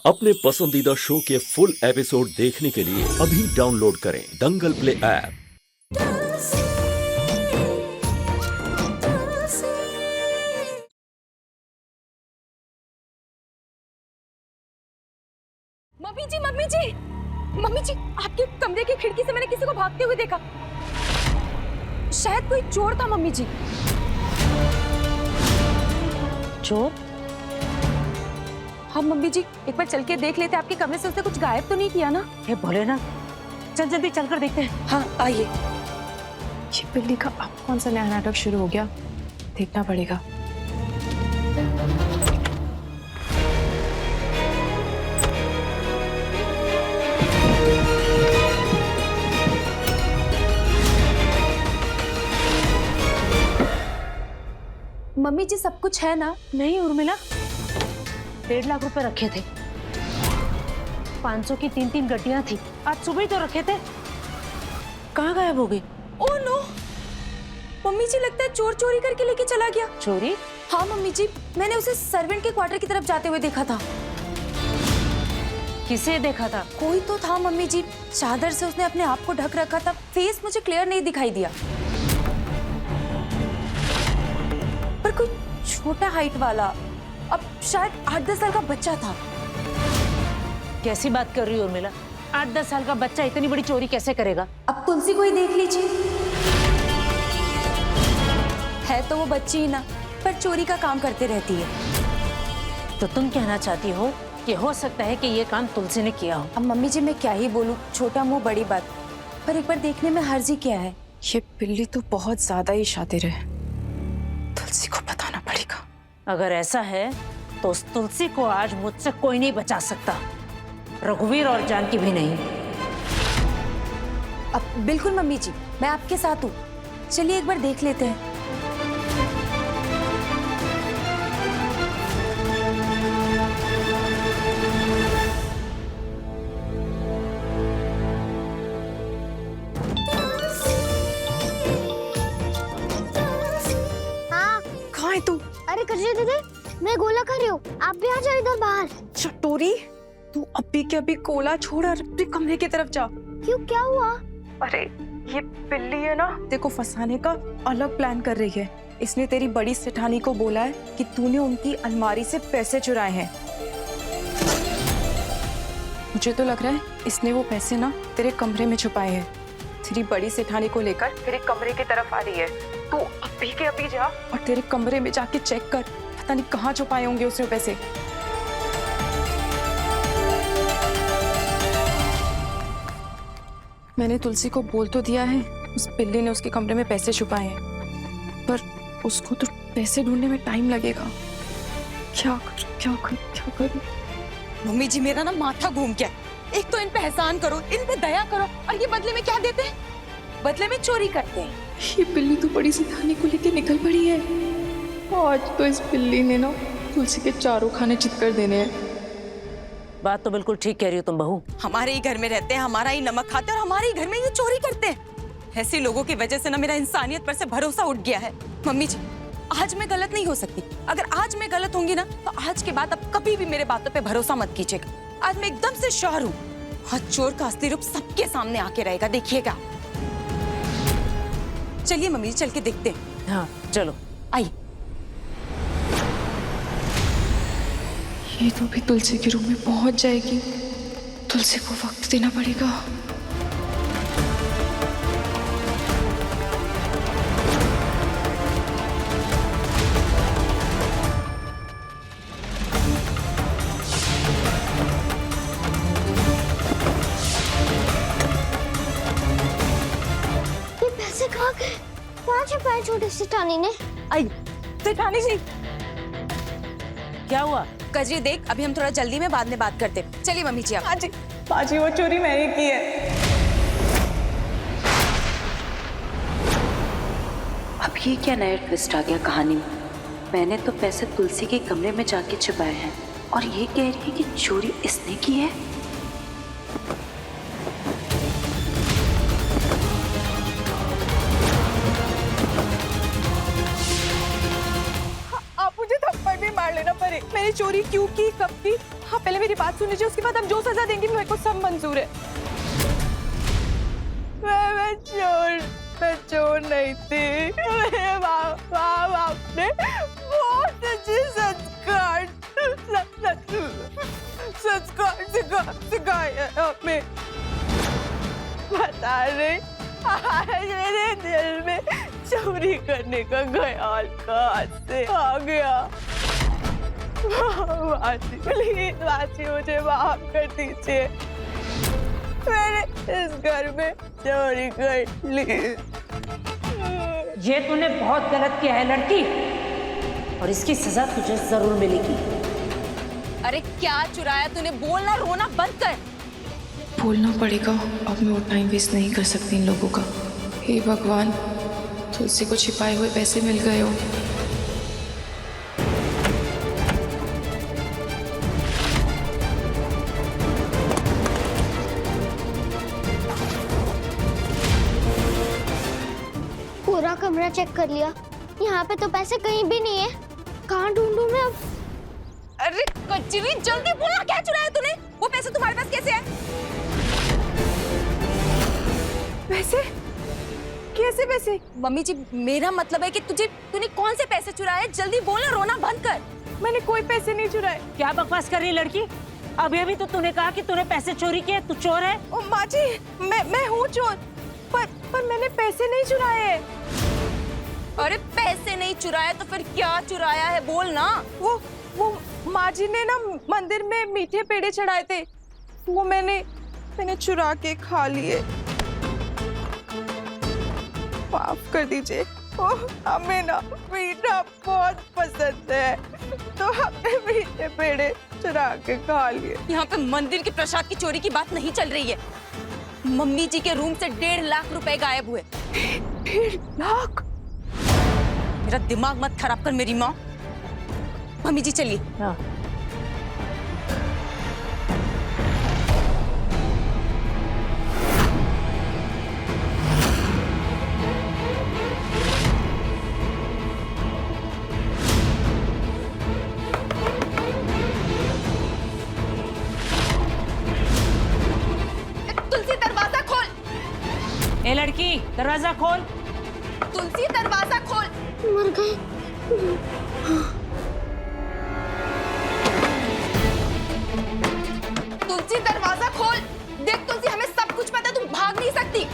अपने पसंदीदा शो के फुल एपिसोड देखने के लिए अभी डाउनलोड करें दंगल प्ले ऐप। मम्मी जी, मम्मी जी, मम्मी जी, आपके कमरे की खिड़की से मैंने किसी को भागते हुए देखा। शायद कोई चोर था मम्मी जी। चोर? हाँ मम्मी जी, एक बार चल के देख लेते, आपके कमरे से उसने कुछ गायब तो नहीं किया ना? हे भोलेनाथ, चल जल्दी चलकर देखते हैं। हाँ आइए। ये बिल्ली का अब कौन सा नया नाटक शुरू हो गया, देखना पड़ेगा। मम्मी जी सब कुछ है ना? नहीं उर्मिला, 1.5 लाख रुपए रखे थे, 500 की 3 गड्डियां थी, आज सुबह ही तो रखे थे। कहाँ गायब हो गई? ओह नो, मम्मी जी लगता है चोर चोरी करके लेके चला गया। चोरी? हाँ मम्मी जी, मैंने उसे सर्वेंट के क्वार्टर की तरफ जाते हुए देखा था। किसे देखा था? कोई तो था मम्मी जी, चादर से उसने अपने आप को ढक रखा था, फेस मुझे क्लियर नहीं दिखाई दिया, पर कोई छोटा हाइट वाला, अब शायद 8-10 साल का बच्चा था। कैसी बात कर रही हो उर्मिला? 8-10 साल का बच्चा इतनी बड़ी चोरी कैसे करेगा? अब तुलसी को ही देख लीजिए, है तो वो बच्ची ही ना, पर चोरी का काम करते रहती है। तो तुम कहना चाहती हो कि हो सकता है कि ये काम तुलसी ने किया हो? अब मम्मी जी मैं क्या ही बोलूं, छोटा मुंह बड़ी बात, पर एक बार देखने में हर्ज ही क्या है। ये बिल्ली तो बहुत ज्यादा ही शातिर है, तुलसी को बताना पड़ेगा। अगर ऐसा है तो उस तुलसी को आज मुझसे कोई नहीं बचा सकता, रघुवीर और जानकी भी नहीं। अब बिल्कुल मम्मी जी, मैं आपके साथ हूँ, चलिए एक बार देख लेते हैं। कहाँ है तू? अरे कजरी दीदी, मैं गोला कर रही हूँ, आप भी आ जाओ इधर बाहर। चटोरी, तू अभी के अभी कोला छोड़ और अपने कमरे की तरफ जा। क्यों, क्या हुआ? अरे ये बिल्ली है ना, देखो फंसाने का अलग प्लान कर रही है। इसने तेरी बड़ी सेठानी को बोला है कि तूने उनकी अलमारी से पैसे चुराए हैं। मुझे तो लग रहा है इसने वो पैसे ना तेरे कमरे में छुपाए हैं। तेरी बड़ी सेठानी को लेकर तेरे कमरे की तरफ आ रही है। तू अभी के अभी जा और तेरे कमरे में जाके चेक कर, पता नहीं कहाँ छुपाए होंगे उसने पैसे। मैंने तुलसी को बोल तो दिया है उस बिल्ली ने उसके कमरे में पैसे छुपाए हैं, पर उसको तो पैसे ढूंढने में टाइम लगेगा। क्या करूं? मम्मी जी मेरा ना माथा घूम गया। एक तो इन पे एहसान करो, इन पे दया करो, और ये बदले में क्या देते हैं? बदले में चोरी करते हैं। ये बिल्ली तो बड़ी सेठानी को लेके निकल पड़ी है। आज तो इस बिल्ली ने ना तुलसी के चारों खाने चित कर देने हैं। बात तो बिल्कुल ठीक कह रही हो तुम बहू। हमारे ही घर में रहते हैं, हमारा ही नमक खाते हैं और हमारे ही घर में ये चोरी करते हैं। ऐसे लोगों की वजह से ना मेरा इंसानियत पर से भरोसा उठ गया है। मम्मी जी, आज मैं गलत नहीं हो सकती। अगर आज मैं गलत होंगी ना, तो आज के बाद अब कभी भी मेरे बातों पे भरोसा मत कीजिएगा। आज मैं एकदम से श्योर हूँ, आज चोर का असली रूप सबके सामने आके रहेगा, देखिएगा। चलिए मम्मी जी, चल के देखते हैं। हाँ चलो, आइए। ये तो भी तुलसी के रूम में पहुंच जाएगी। तुलसी को वक्त देना पड़ेगा। ये पैसे कहाँ गए? कहाँ छुपाए छोटे सेठानी ने? आइए सेठानी जी। क्या हुआ? कजरी देख, अभी हम थोड़ा जल्दी में बाद में बात करते। चलिए मम्मी जी आप। बाजी वो चोरी मैंने की है। अब ये क्या नया ट्विस्ट आ गया कहानी में? मैंने तो पैसे तुलसी के कमरे में जाके छुपाए हैं और ये कह रही है कि चोरी इसने की है। आप मुझे थप्पड़ भी मार लेना पड़े, मैंने चोरी क्यों की, कब की, हाँ पहले मेरी बात सुन लीजिए, उसके बाद हम जो सजा देंगे मेरे को सब मंजूर है। मैं चोर नहीं थी। मेरे बाप ने बहुत अच्छे संस्कार सिखाए हमें। पता नहीं आज मेरे दिल में चोरी करने का ख्याल कहाँ से आ गया। वासी प्लीज वासी मुझे माफ कर दीजिए, मैंने इस घर में चोरी कर ली। ये तूने बहुत गलत किया है लड़की, और इसकी सजा तुझे जरूर मिलेगी। अरे क्या चुराया तूने, बोलना रोना बंद कर। बोलना पड़ेगा, अब मैं और टाइम वेस्ट नहीं कर सकती इन लोगों का। हे भगवान, तुलसी को छिपाए हुए पैसे मिल गए हो। पूरा कमरा चेक कर लिया, यहाँ पे तो पैसे कहीं भी नहीं है। कहाँ ढूंढूं मैं अब? अरे कचरी, जल्दी बोलना क्या चुराया तूने? वो पैसे तुम्हारे पास कैसे आए? पैसे? कैसे पैसे? मम्मी जी मेरा मतलब है कि तूने कौन से पैसे चुराए? जल्दी बोलना, रोना बंद कर। मैंने कोई पैसे नहीं चुराए। क्या बकवास कर रही है लड़की? अभी तो तूने कहा कि तूने पैसे चोरी किए, तू चोर है। ओ माँ जी, मैं हूँ चोर, पर मैंने पैसे नहीं चुराए। अरे पैसे नहीं चुराए तो फिर क्या चुराया है, बोल ना। वो माँ जी ने ना मंदिर में मीठे पेड़े चढ़ाए थे, वो मैंने चुरा के खा लिए। माफ कर दीजिए, हमें ना मीठा बहुत पसंद है, तो हमने मीठे पेड़े चुरा के खा लिए। यहाँ पे मंदिर के प्रसाद की चोरी की बात नहीं चल रही है। मम्मी जी के रूम से 1.5 लाख रुपए गायब हुए। 1.5 लाख? मेरा दिमाग मत खराब कर मेरी माँ। मम्मी जी चलिए। हाँ। तुलसी दरवाजा खोल। ए लड़की, दरवाजा खोल। तुलसी दरवाजा खोल। मर गए। तुलसी दरवाजा खोल। देख तुलसी, हमें सब कुछ पता है, तू भाग नहीं सकती।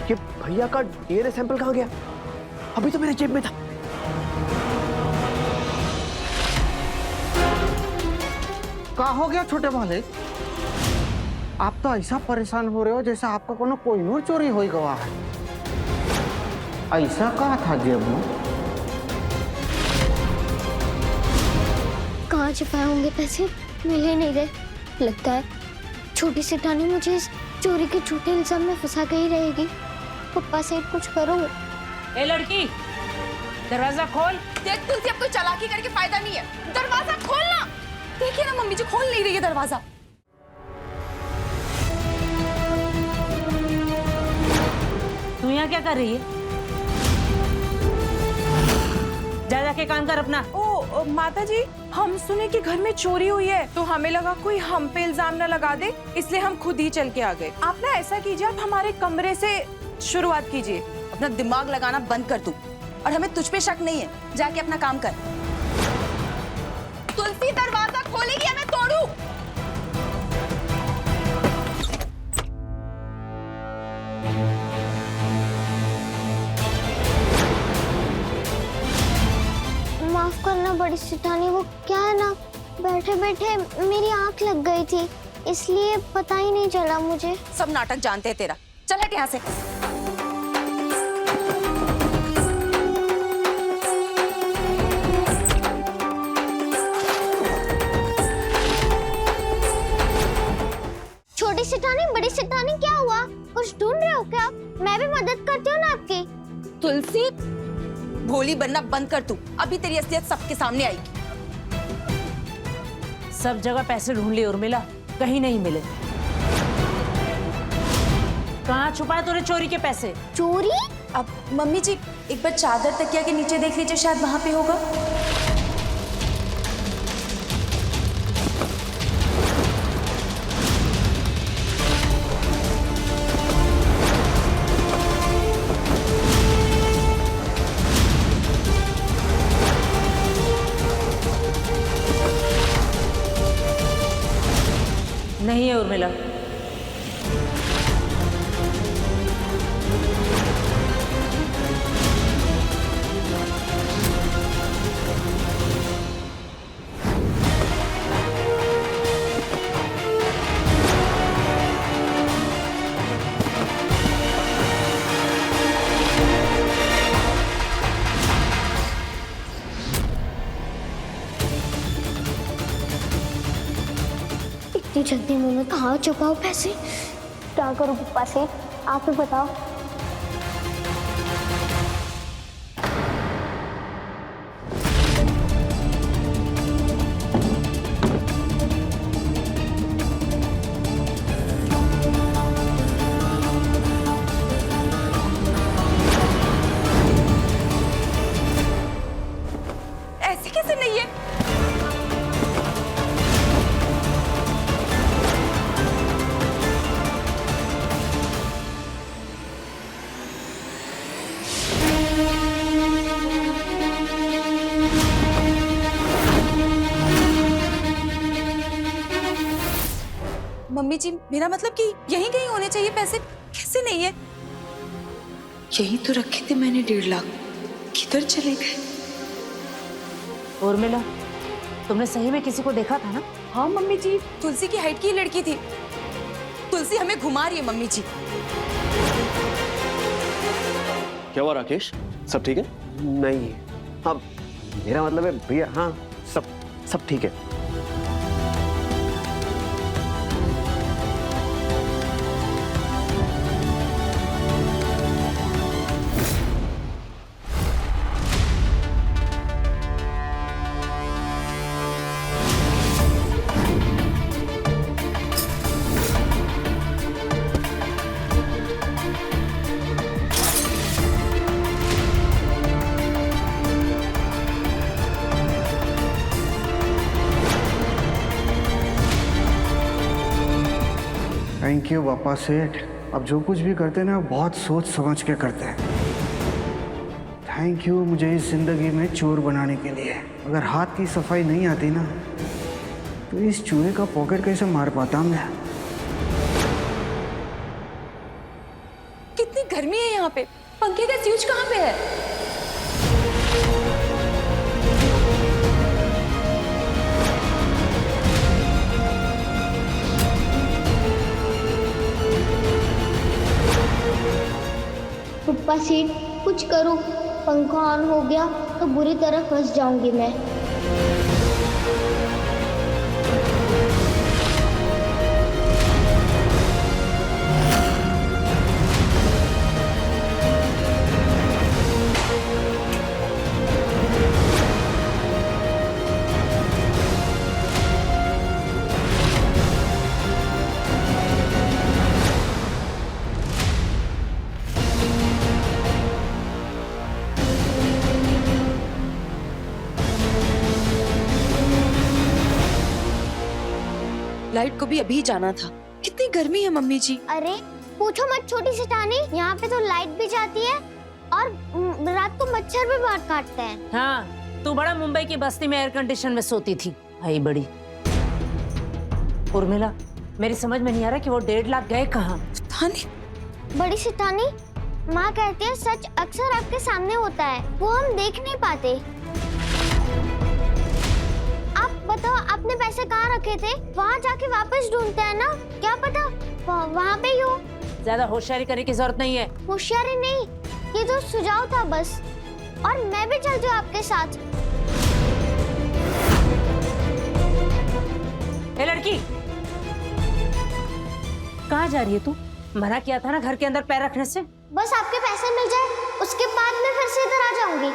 ये भैया का डीएनए सैंपल कहाँ गया? अभी तो मेरे जेब में था। क्या हो गया छोटे वाले? आप तो ऐसा परेशान हो रहे हो जैसे आपका कोनो कोहिनूर चोरी हो गया है। ऐसा कहा था जेब में? कहाँ छिपाए होंगे पैसे? मिल ही नहीं रहे। लगता है छोटी सी टानी मुझे इस चोरी के झूठे इल्जाम में फंसा के ही रहेगी। पप्पा से कुछ करो। ए लड़की, दरवाजा खोल। देख तुलसी, अब कोई चालाकी करके फायदा नहीं है। दरवाजा खोलना। देखिए ना मम्मी जी खोल नहीं रही है दरवाजा। तू यहाँ क्या कर रही है? जा जाके काम कर अपना। ओ माता जी, हम सुने कि घर में चोरी हुई है, तो हमें लगा कोई हम पे इल्जाम न लगा दे, इसलिए हम खुद ही चल के आ गए। आप ना ऐसा कीजिए, आप हमारे कमरे से शुरुआत कीजिए। अपना दिमाग लगाना बंद कर तू, और हमें तुझ पे शक नहीं है। जाके अपना काम कर। तुलसी दरवाजा खोलेगी या मैं तोड़ू? माफ करना बड़ी सिटानी, वो क्या है ना, बैठे बैठे मेरी आंख लग गई थी, इसलिए पता ही नहीं चला मुझे। सब नाटक जानते हैं तेरा। चल हट यहाँ से। छोटी सेठानी, बड़ी सेठानी, क्या हुआ? कुछ ढूंढ रहे हो क्या? मैं भी मदद करती हूँ ना आपकी। तुलसी, भोली बनना बंद कर तू। अभी तेरी असलियत सबके सामने आएगी। सब जगह पैसे ढूंढ लिए उर्मिला, कहीं नहीं मिले। कहाँ छुपाए तूने चोरी के पैसे? चोरी? अब मम्मी जी एक बार चादर तकिया के नीचे देख लीजिए, शायद वहां पे होगा। नहीं है उर्मिला। इतनी जल्दी मुंह में कहाँ छुपाओ पैसे? क्या करूँ पप्पा से? आप ही बताओ। ऐसे कैसे नहीं है? मम्मी जी, मेरा मतलब कि यहीं कहीं होने चाहिए पैसे। कैसे नहीं है? यही तो रखे थे मैंने 1.5 लाख, किधर चले गए? उर्मिला, तुमने सही में किसी को देखा था ना? हाँ मम्मी जी, तुलसी की हाइट की लड़की थी। तुलसी हमें घुमा रही है मम्मी जी। क्या हुआ राकेश, सब ठीक है? नहीं, अब मेरा मतलब है भैया, हाँ सब ठीक है। थैंक यू बापा सेठ। अब जो कुछ भी करते हैं ना बहुत सोच समझ के करते हैं। थैंक यू मुझे इस जिंदगी में चोर बनाने के लिए। अगर हाथ की सफाई नहीं आती ना तो इस चूहे का पॉकेट कैसे मार पाता मैं। कितनी गर्मी है यहाँ पे। पंखे का स्विच कहाँ पे है? पप्पा सेठ, कुछ करो। पंखा ऑन हो गया तो बुरी तरह फंस जाऊंगी मैं। लाइट को भी अभी जाना था। कितनी गर्मी है मम्मी जी। अरे पूछो मत छोटी सेठानी, यहाँ पे तो लाइट भी जाती है और रात को मच्छर भी बाहर काटते हैं। हाँ, तू बड़ा मुंबई की बस्ती में एयर कंडीशन में सोती थी। आई बड़ी उर्मिला, मेरी समझ में नहीं आ रहा कि वो 1.5 लाख गए कहाँ? बड़ी सेठानी, माँ कहती है सच अक्सर आपके सामने होता है, वो हम देख नहीं पाते। आप बताओ आपने पैसे कहाँ रखे थे? वहाँ जाके वापस ढूंढते हैं ना, क्या पता वहाँ पे ही हो। ज्यादा होशियारी करने की जरूरत नहीं है। होशियारी नहीं, ये तो सुझाव था बस। और मैं भी चलती हूँ आपके साथ। ए लड़की, कहाँ जा रही है तू? मना किया था ना घर के अंदर पैर रखने से। बस आपके पैसे मिल जाए, उसके बाद मैं फिर से इधर आ जाऊंगी।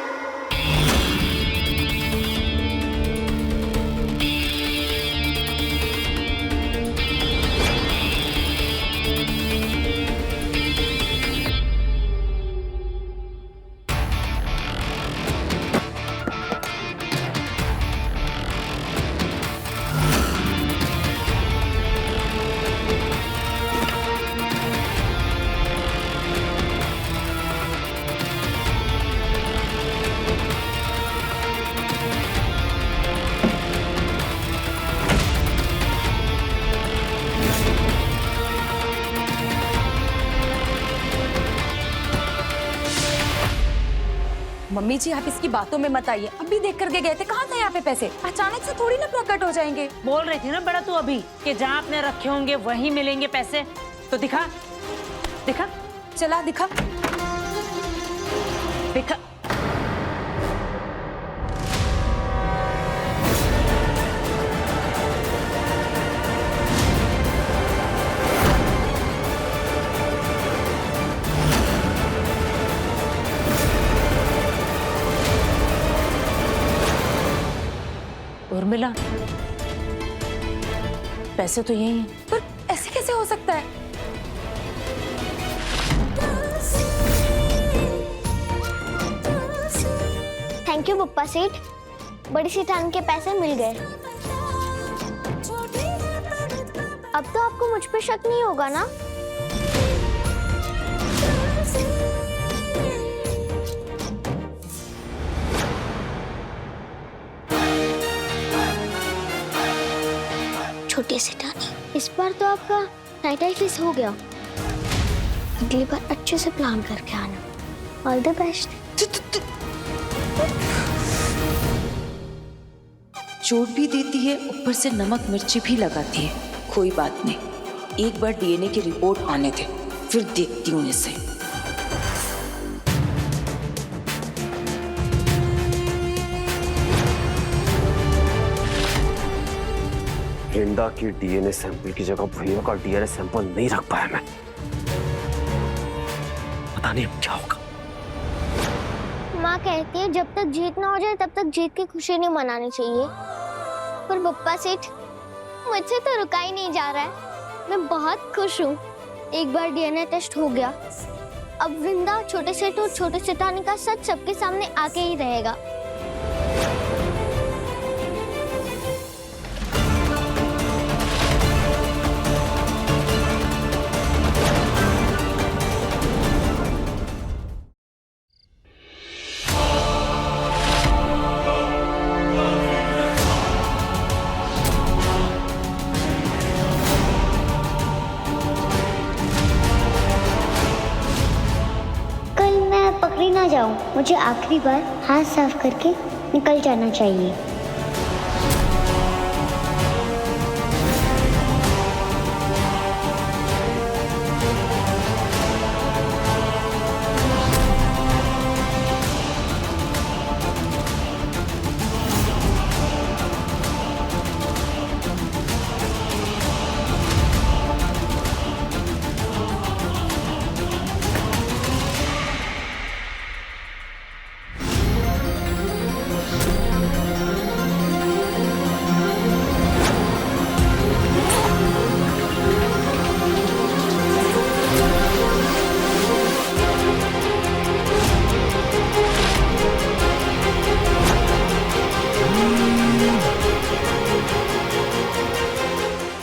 मम्मी जी आप इसकी बातों में मत आइए, अभी देख करके गए थे, कहाँ थे यहाँ पे पैसे? अचानक से थोड़ी ना प्रकट हो जाएंगे। बोल रही थी ना बड़ा तू अभी कि जहाँ आपने रखे होंगे वहीं मिलेंगे पैसे। तो दिखा दिखा, चला दिखा। दिखा। उर्मिला, पैसे तो यही हैं। पर ऐसे कैसे हो सकता है? थैंक यू पप्पा सेठ, बड़ी सेठान के पैसे मिल गए। अब तो आपको मुझ पे शक नहीं होगा ना? छोटी सेठानी, इस बार तो आपका टाइटाइटिस हो गया। अगली बार अच्छे से प्लान करके आना। All the best. चोट भी देती है, ऊपर से नमक मिर्ची भी लगाती है। कोई बात नहीं, एक बार डीएनए की रिपोर्ट आने दे, फिर देखती हूँ इसे। वृंदा की डीएनए सैंपल की जगह भैया का डीएनए सैंपल नहीं रख पाया मैं। पता नहीं अब क्या होगा। माँ कहती है जब तक जीत ना हो जाए तब तक जीत की खुशी नहीं मनानी चाहिए। पर पप्पा सेठ, मुझसे तो रुका ही नहीं जा रहा है। मैं बहुत खुश हूँ। एक बार डीएनए टेस्ट हो गया, अब वृंदा, छोटे सेठ और छोटे सेठानी का सच सबके सामने आके ही रहेगा। पकड़ी ना जाऊं, मुझे आखिरी बार हाथ साफ करके निकल जाना चाहिए।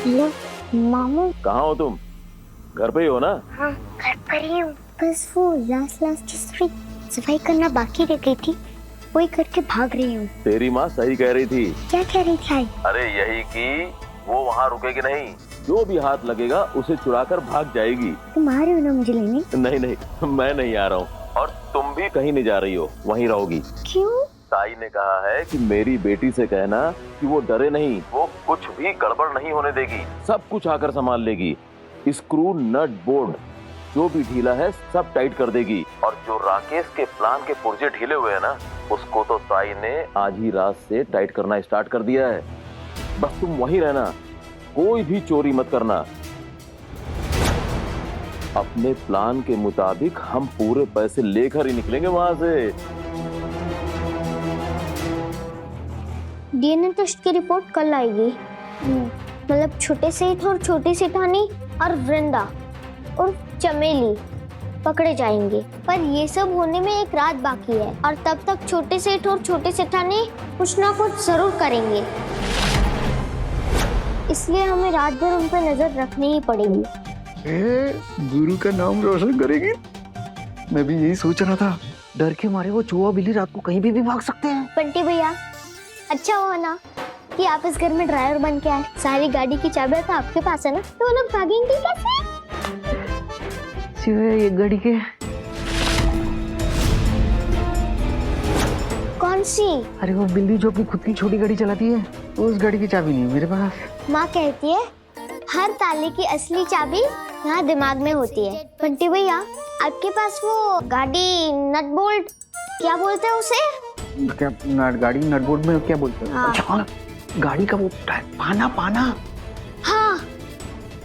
हेलो मामू। कहाँ हो तुम? घर पे ही हो ना? हाँ घर पर ही हूँ, बस वो लास्ट की सफाई करना बाकी रह गई थी, वही करके भाग रही हूँ। तेरी माँ सही कह रही थी। क्या कह रही थी आई? अरे यही कि वो वहाँ रुकेगी नहीं, जो भी हाथ लगेगा उसे चुराकर भाग जाएगी। तुम आ रहे हो ना मुझे लेने? नहीं नहीं, मैं नहीं आ रहा हूँ, और तुम भी कहीं नहीं जा रही हो, वहीं रहोगी। क्यों? ताई ने कहा है कि मेरी बेटी से कहना कि वो डरे नहीं, वो कुछ भी गड़बड़ नहीं होने देगी, सब कुछ आकर संभाल लेगी। स्क्रू नट बोर्ड जो भी ढीला है सब टाइट कर देगी। और जो राकेश के प्लान के पुर्जे ढीले हुए हैं ना, उसको तो ताई ने आज ही रात से टाइट करना स्टार्ट कर दिया है। बस तुम वहीं रहना, कोई भी चोरी मत करना। अपने प्लान के मुताबिक हम पूरे पैसे लेकर ही निकलेंगे वहां से। डीएनए टेस्ट की रिपोर्ट कल आएगी। मतलब छोटे सेठ और छोटी सेठानी और वृंदा और चमेली पकड़े जाएंगे, पर ये सब होने में एक रात बाकी है और तब तक छोटे सेठ और छोटे सेठानी कुछ ना कुछ जरूर करेंगे, इसलिए हमें रात भर उन पर नजर रखनी ही पड़ेगी। गुरु का नाम रोशन करेगी। मैं भी यही सोच रहा था, डर के मारे वो चूहा बिल्ली रात को कहीं भी भाग सकते हैं। बंटी भैया, अच्छा हुआ ना कि आप इस घर में ड्राइवर बन के आए। सारी गाड़ी की चाबियां तो आपके पास है ना, तो वो लोग भागेंगे कैसे? सिवाय ये गाड़ी के। कौन सी? अरे वो बिल्ली जो अपनी खुद की छोटी गाड़ी चलाती है, उस गाड़ी की चाबी नहीं मेरे पास। माँ कहती है हर ताले की असली चाबी यहाँ दिमाग में होती है। बंटी भैया, आपके पास वो गाड़ी नट बोल्ट क्या बोलते हैं उसे? क्या गाड़ी नट बोल्ट में क्या बोलते हैं? हाँ। अच्छा, गाड़ी का वो पाना पाना। हाँ,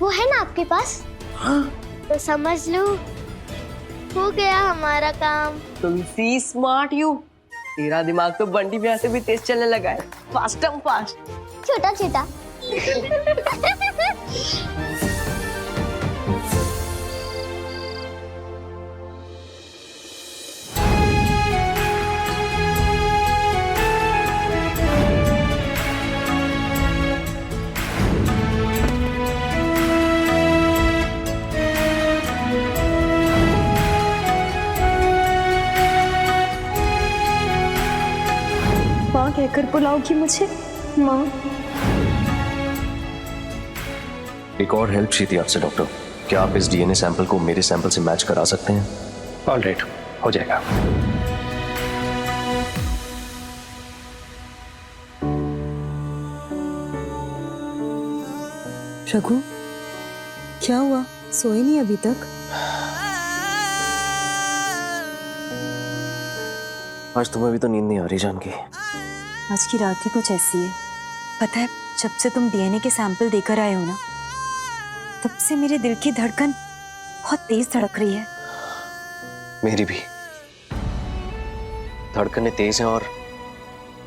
वो है ना आपके पास? हाँ। तो समझ लो हो गया हमारा काम। तुलसी स्मार्ट यू, तेरा दिमाग तो बंटी भैया से भी तेज चलने लगा है। फास्ट छोटा छोटा। माँ कहकर बुलाओगी मुझे? माँ। एक और हेल्प चाहिए थी आपसे डॉक्टर। क्या आप इस डीएनए सैंपल को मेरे सैंपल से मैच करा सकते हैं? ऑलराइट, हो जाएगा। रघु, क्या हुआ? सोए नहीं अभी तक? आज तुम्हें भी तो नींद नहीं आ रही जानकी। आज की रात ही कुछ ऐसी है। पता है, जब से तुम डीएनए के सैंपल देकर आए हो ना, तब से मेरे दिल की धड़कन बहुत तेज धड़क रही है। मेरी भी धड़कनें तेज हैं और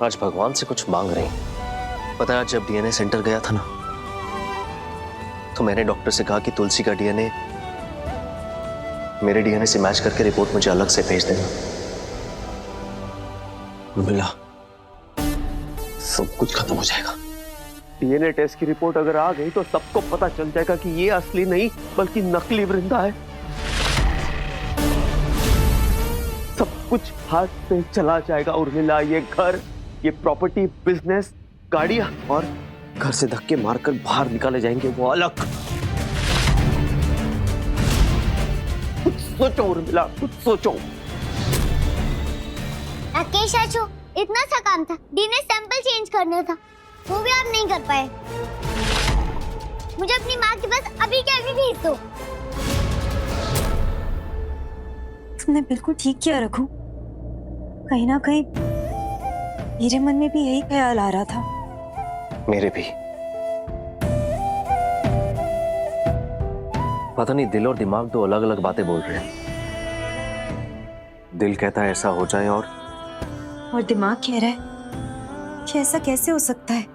आज भगवान से कुछ मांग रही हैं। पता है, आज जब डीएनए सेंटर गया था ना, तो मैंने डॉक्टर से कहा कि तुलसी का डीएनए मेरे डीएनए से मैच करके रिपोर्ट मुझे अलग से भेज देना। मिला, सब कुछ खत्म हो जाएगा। डीएनए टेस्ट की रिपोर्ट अगर आ गई तो सबको पता चल जाएगा कि ये असली नहीं बल्कि नकली वृंदा है। सब कुछ हाथ से चला जाएगा उर्मिला। ये घर, ये प्रॉपर्टी, बिजनेस, गाड़ियां और घर से धक्के मारकर बाहर निकाले जाएंगे वो अलग। कुछ सोचो उर्मिला, कुछ सोचो। राकेश आचो, इतना सा काम था, डीएनए सैंपल चेंज करना था, वो भी आप नहीं कर पाए। मुझे अपनी माँ के पास अभी के अभी भेज दो। तुमने बिल्कुल ठीक किया रघु। कहीं ना कहीं मेरे मन में भी यही ख्याल आ रहा था। मेरे भी। पता नहीं, दिल और दिमाग दो अलग अलग बातें बोल रहे हैं। दिल कहता है ऐसा हो जाए और दिमाग कह रहा है कि ऐसा कैसे हो सकता है?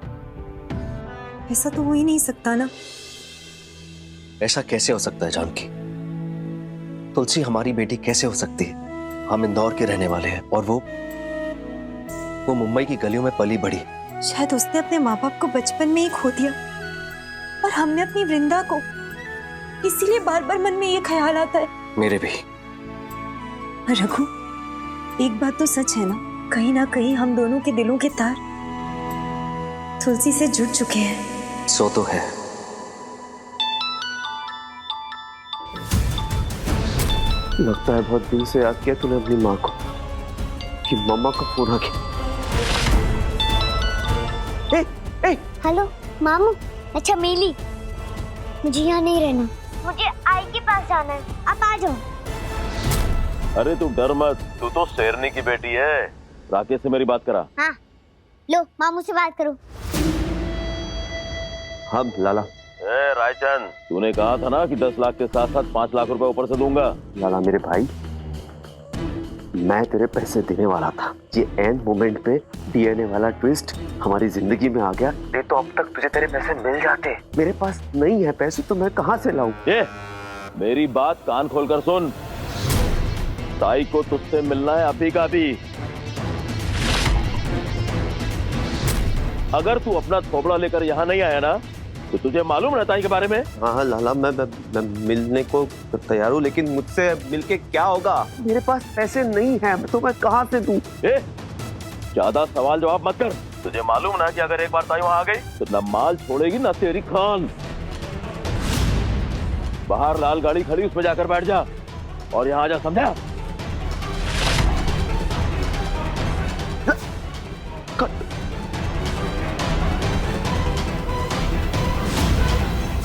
ऐसा तो हो ही नहीं सकता ना। ऐसा कैसे हो सकता है जानकी? तुलसी हमारी बेटी कैसे हो सकती है? हम इंदौर के रहने वाले हैं और वो मुंबई की गलियों में पली बढ़ी। शायद उसने अपने माँ बाप को बचपन में ही खो दिया और हमने अपनी वृंदा को, इसीलिए बार बार मन में ये ख्याल आता है। मेरे भी। रघु, एक बात तो सच है ना कहीं हम दोनों के दिलों के तार तुलसी से जुड़ चुके हैं। सो तो है। लगता है बहुत दिल से याद किया तूने अपनी माँ को कि मम्मा का फोन आ गया। हेलो मामू, अच्छा मेली, मुझे यहाँ नहीं रहना, मुझे आई के पास जाना है, आप आ जाओ। अरे तू डर मत, तू तो शेरनी की बेटी है। राकेश से मेरी बात करा। हाँ, लो मामू से बात करो। हाँ लाला। ए रायचंद, तूने कहा था ना कि 10 लाख के साथ साथ 5 लाख रुपए ऊपर से दूंगा। लाला मेरे भाई, मैं तेरे पैसे देने वाला था, ये एंड मोमेंट पे डीएनए वाला ट्विस्ट हमारी जिंदगी में आ गया। नहीं तो अब तक तुझे तेरे पैसे मिल जाते। मेरे पास नहीं है पैसे तो मैं कहाँ से लाऊं? मेरी बात कान खोलकर सुन, ताई को तुझसे मिलना है अभी का अभी। अगर तू अपना थोबड़ा लेकर यहाँ नहीं आया ना, तो तुझे मालूम है ताई के बारे में? हाँ लाला, मैं मिलने को तैयार हूँ, लेकिन मुझसे मिलके क्या होगा? मेरे पास पैसे नहीं है, तो मैं कहाँ से दूं? ज्यादा सवाल जवाब मत कर। तुझे मालूम ना कि अगर एक बार ताई वहाँ आ गई तो ना माल छोड़ेगी ना तेरी खान। बाहर लाल गाड़ी खड़ी, उसमें जाकर बैठ जा और यहाँ आ जा, समझा?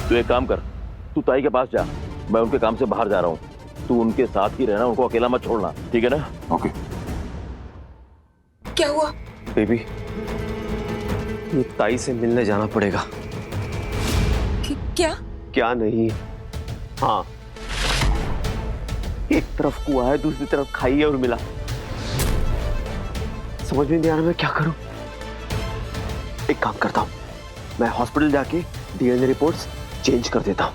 तू एक काम कर, तू ताई के पास जा, मैं उनके काम से बाहर जा रहा हूँ। तू उनके साथ ही रहना, उनको अकेला मत छोड़ना, ठीक है ना? ओके। क्या हुआ? बेबी, ये ताई से मिलने जाना पड़ेगा। क्या? क्या नहीं, हाँ, एक तरफ कुआं है, दूसरी तरफ खाई है और मिला। समझ में नहीं आ रहा मैं क्या करूं। एक काम करता हूं, मैं हॉस्पिटल जाके डीएनए रिपोर्ट्स चेंज कर देता हूं।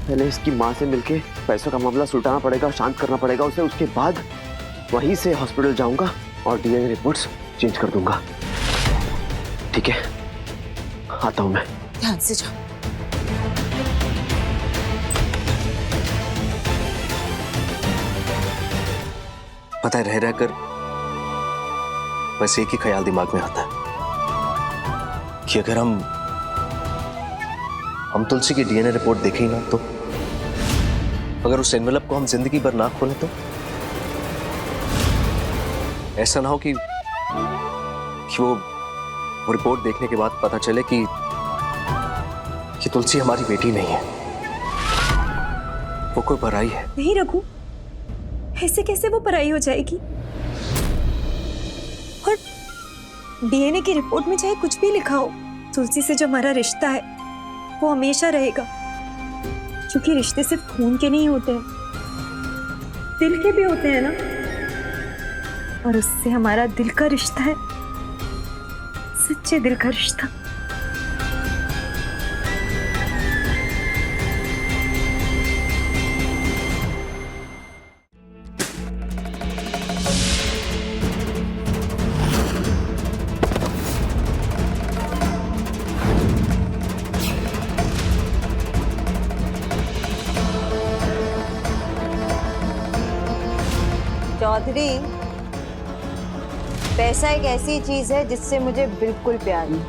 पहले इसकी माँ से मिलके पैसों का मामला सुलझाना पड़ेगा, शांत करना पड़ेगा उसे। उसके बाद वहीं से हॉस्पिटल जाऊंगा और डीएनए रिपोर्ट्स चेंज कर दूंगा। ठीक है, आता हूं मैं। ध्यान से जाओ। पता है, रह रहकर बस एक ही ख्याल दिमाग में आता है कि अगर हम तुलसी की डीएनए रिपोर्ट देखें ही ना, तो अगर उस एनवेलप को हम जिंदगी भर ना खोलें तो ऐसा ना हो कि वो रिपोर्ट देखने के बाद पता चले कि तुलसी हमारी बेटी नहीं है, वो कोई पराई है। नहीं रघु, ऐसे कैसे वो पराई हो जाएगी? और डीएनए की रिपोर्ट में चाहे कुछ भी लिखा हो, तुलसी से जो हमारा रिश्ता है वो हमेशा रहेगा, क्योंकि रिश्ते सिर्फ खून के नहीं होते हैं, दिल के भी होते हैं ना। और उससे हमारा दिल का रिश्ता है, सच्चे दिल का रिश्ता। चौधरी, पैसा एक ऐसी चीज है जिससे मुझे बिल्कुल प्यार नहीं,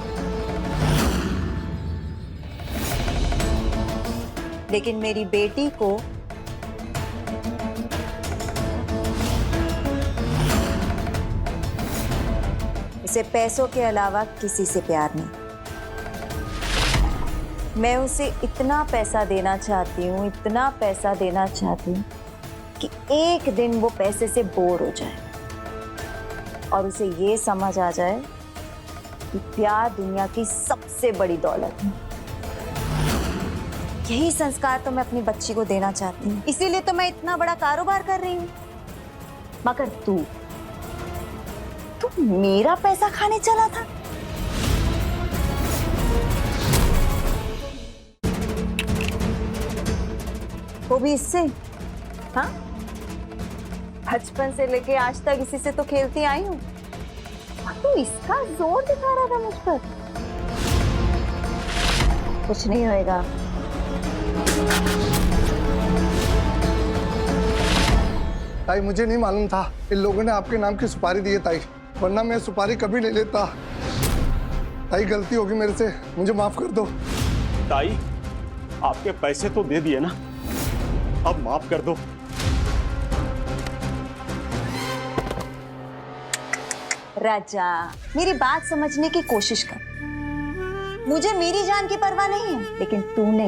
लेकिन मेरी बेटी को इसे पैसों के अलावा किसी से प्यार नहीं। मैं उसे इतना पैसा देना चाहती हूँ, इतना पैसा देना चाहती हूँ कि एक दिन वो पैसे से बोर हो जाए और उसे ये समझ आ जाए कि प्यार दुनिया की सबसे बड़ी दौलत है। यही संस्कार तो मैं अपनी बच्ची को देना चाहती हूँ, इसीलिए तो मैं इतना बड़ा कारोबार कर रही हूँ। मगर तू मेरा पैसा खाने चला था। वो भी इससे, हाँ? बचपन से लेके आज तक इसी से तो खेलती आई हूँ, तू इसका जोर दिखा रहा था मुझ पर। कुछ नहीं होएगा। ताई, मुझे नहीं मालूम था इन लोगों ने आपके नाम की सुपारी दी है ताई, वरना मैं सुपारी कभी नहीं लेता। ताई, गलती होगी मेरे से, मुझे माफ कर दो। ताई, आपके पैसे तो दे दिए ना, अब माफ कर दो। राजा, मेरी बात समझने की कोशिश कर। मुझे मेरी जान की परवाह नहीं है, लेकिन तूने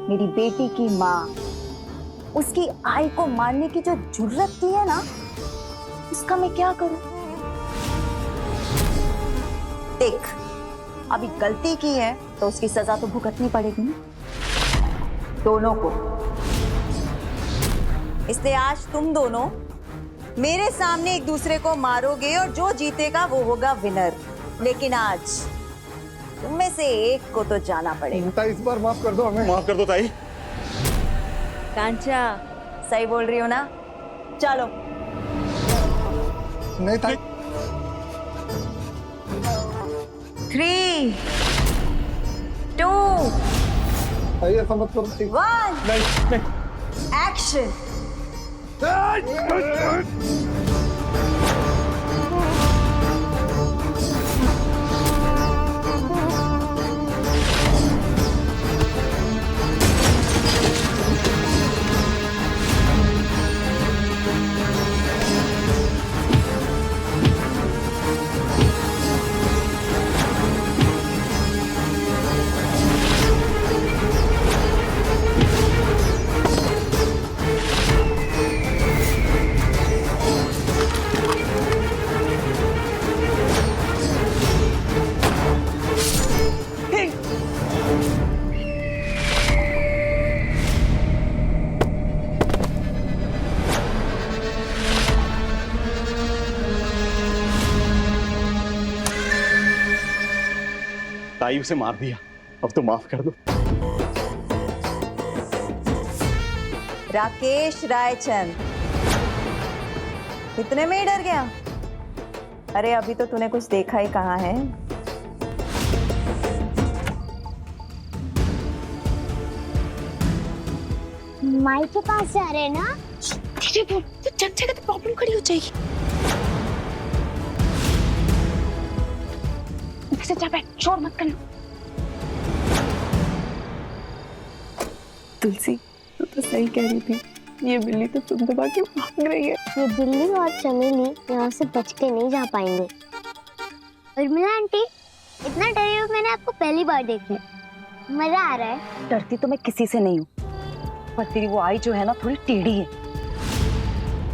मेरी बेटी की माँ, उसकी आई को मारने की जो जुर्रत की है ना, उसका मैं क्या करूं? देख, अभी गलती की है तो उसकी सजा तो भुगतनी पड़ेगी ना, दोनों को। इसलिए आज तुम दोनों मेरे सामने एक दूसरे को मारोगे और जो जीतेगा वो होगा विनर। लेकिन आज तुम में से एक को तो जाना पड़ेगा। ताई, इस बार माफ कर दो हमें। माफ कर दो ताई। कांचा, सही बोल रही हो ना? चलो। नहीं ताई। 3, 2, ताई ऐसा मत करो। 1, नहीं। एक्शन। ताई उसे मार दिया, अब तो माफ कर दो। राकेश रायचंद, इतने में ही डर गया? अरे अभी तो तूने कुछ देखा ही कहाँ है। माई के पास जा रहे हैं ना? धीरे बोल, तो जग जाएगा तो प्रॉब्लम खड़ी हो जाएगी। वैसे जा बैठ, शोर मत करना। तुलसी, तू तो सही कह रही थी, ये बिल्ली तो तुम दबा के भाग रही है। ये बिल्ली और चमेली यहाँ से बच के नहीं जा पाएंगे। उर्मिला आंटी, इतना डरे हुए मैंने आपको पहली बार देखा है। मजा आ रहा है। डरती तो मैं किसी से नहीं हूँ, पर तेरी वो आई जो है ना, थोड़ी टेढ़ी है।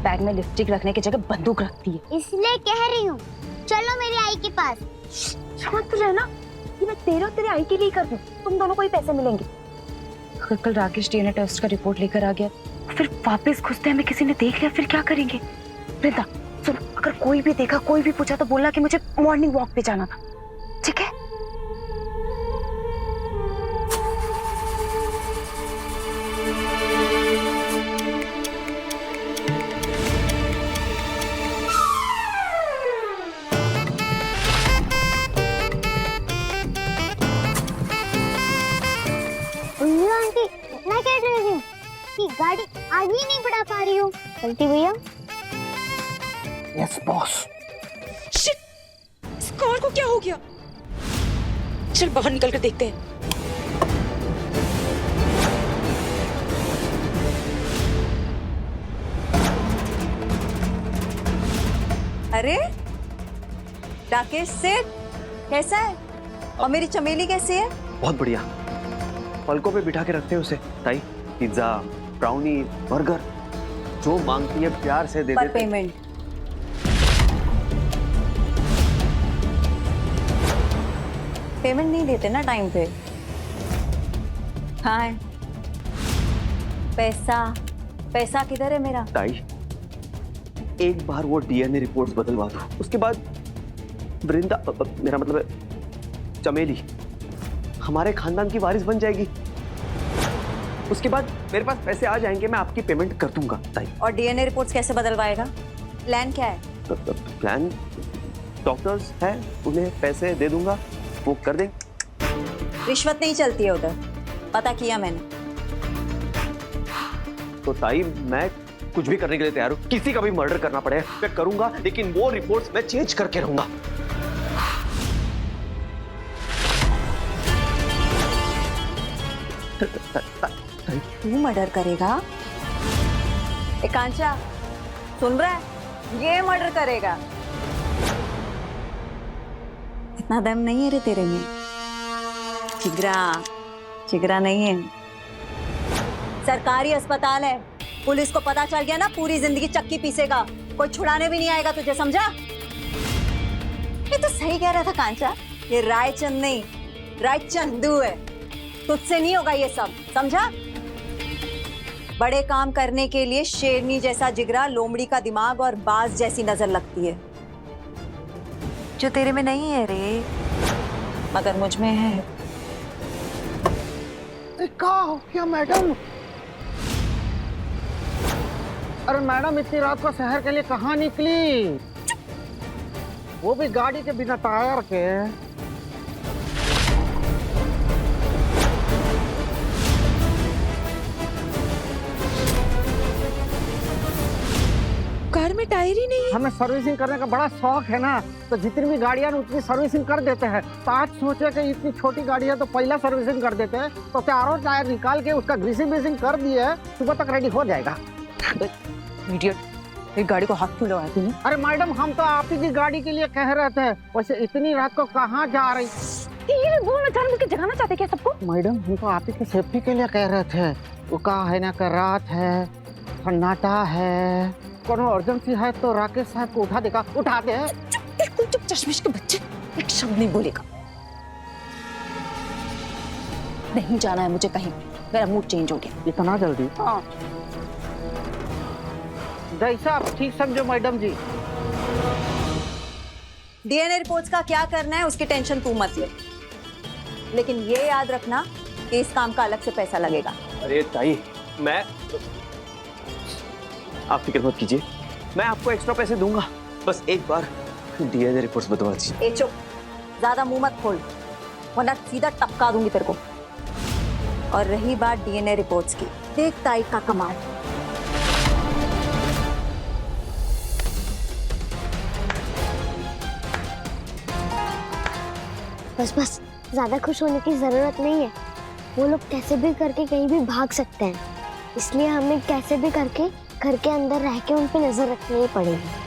बैग में लिपस्टिक रखने की जगह बंदूक रखती है। इसलिए कह रही हूँ, चलो मेरी आई के पास। समझ तो जाए ना कि मैं तेरे और तेरे आई के लिए कर दूं। तुम दोनों को ही पैसे मिलेंगे। अगर कल राकेश डीएनए टेस्ट का रिपोर्ट लेकर आ गया, फिर वापस घुसते हमें किसी ने देख लिया, फिर क्या करेंगे? वृंदा सुन, अगर कोई भी देखा, कोई भी पूछा तो बोलना कि मुझे मॉर्निंग वॉक पे जाना था, ठीक है? आंटी, इतना क्या डर रही हो कि गाड़ी आगे ही नहीं बढ़ा पा रही हो? गलती भैया। Yes boss. शिट, इस कार को क्या हो गया? चल बाहर निकल कर देखते हैं। अरे राकेश सेठ कैसा है? और मेरी चमेली कैसी है? बहुत बढ़िया, पलकों पे बिठा के रखते हैं उसे। ताई, पिज्जा, ब्राउनी, बर्गर, जो मांगती है प्यार से दे देते। पर पेमेंट पेमेंट नहीं देते ना टाइम पे। हाँ, पैसा पैसा किधर है मेरा? ताई, एक बार वो डीएनए रिपोर्ट्स बदलवा दो, उसके बाद वृंदा, मेरा मतलब है चमेली, हमारे खानदान की वारिस बन जाएगी। उसके बाद मेरे पास पैसे आ जाएंगे, मैं आपकी पेमेंट कर दूंगा। ताई, और डीएनए रिपोर्ट्स कैसे बदलवाएगा? प्लान क्या है? प्लान, डॉक्टर्स है, उन्हें पैसे दे दूंगा, वो कर देंगे। रिश्वत नहीं चलती है उधर, पता किया मैंने। तो ताई, मैं कुछ भी करने के लिए तैयार हूँ, किसी का भी मर्डर करना पड़े मैं करूंगा, लेकिन वो रिपोर्ट्स मैं चेंज करके रहूंगा। तू मर्डर करेगा? कांचा सुन रहा है? ये मर्डर करेगा। इतना दम नहीं है रे तेरे में। जिगरा नहीं है। सरकारी अस्पताल है, पुलिस को पता चल गया ना पूरी जिंदगी चक्की पीसेगा, कोई छुड़ाने भी नहीं आएगा तुझे, समझा? ये तो सही कह रहा था कांचा, ये रायचंद नहीं रायचंदू है, तुझसे नहीं होगा ये सब, समझा? बड़े काम करने के लिए शेरनी जैसा जिगरा, लोमड़ी का दिमाग और बाज जैसी नजर लगती है, जो तेरे में नहीं है रे, मगर मुझ में है। क्या हो गया मैडम? अरे मैडम, इतनी रात को शहर के लिए कहाँ निकली? वो भी गाड़ी के बिना टायर के। कार में टायर ही नहीं है। हमें सर्विसिंग करने का बड़ा शौक है ना, तो जितनी भी गाड़ियां उतनी सर्विसिंग कर देते हैं। तो आज सोचे कि इतनी छोटी गाड़ी है तो पहला सर्विसिंग कर देते हैं, तो चारों टायर निकाल के उसका ग्रीसिंग ब्रीसिंग कर दिए, सुबह तक रेडी हो जाएगा। इडियट, ये गाड़ी को हाथ क्यों लगाया तूने? अरे मैडम, हम तो आप ही की गाड़ी के लिए कह रहे थे, वैसे इतनी रात को कहाँ जा रही? ये बोलना जानबूझ के जगाना चाहते क्या सबको? मैडम, हम तो आप ही की सेफ्टी के लिए कह रहे थे। वो कहा है ना कि रात है, सन्नाटा है, कोनो अर्जेंसी है तो राकेश साहब को उठा देगा, उठा दे। चुप चश्मिश के बच्चे, एक शब्द नहीं बोलेगा। नहीं जाना है मुझे कहीं, मेरा मूड चेंज हो गया। इतना जल्दी? हाँ, जैसा आप ठीक समझो मैडम जी। डीएनए रिपोर्ट्स का क्या करना है उसकी टेंशन तू मत ले, लेकिन ये याद रखना कि इस काम का अलग से पैसा लगेगा। अरे ताई, मैं आप फिक्र मत कीजिए, मैं आपको एक्स्ट्रा पैसे दूंगा, बस एक बार डीएनए रिपोर्ट्स बदलवा दीजिए। ए चुप, ज्यादा मुंह मत खोल वरना सीधा टपका दूंगी तेरे को। और रही बात डीएनए रिपोर्ट्स की, देख ताई का कमाल। बस ज्यादा खुश होने की जरूरत नहीं है, वो लोग कैसे भी करके कहीं भी भाग सकते हैं, इसलिए हमें कैसे भी करके घर के अंदर रह के उन पे नजर रखनी ही पड़ेगी।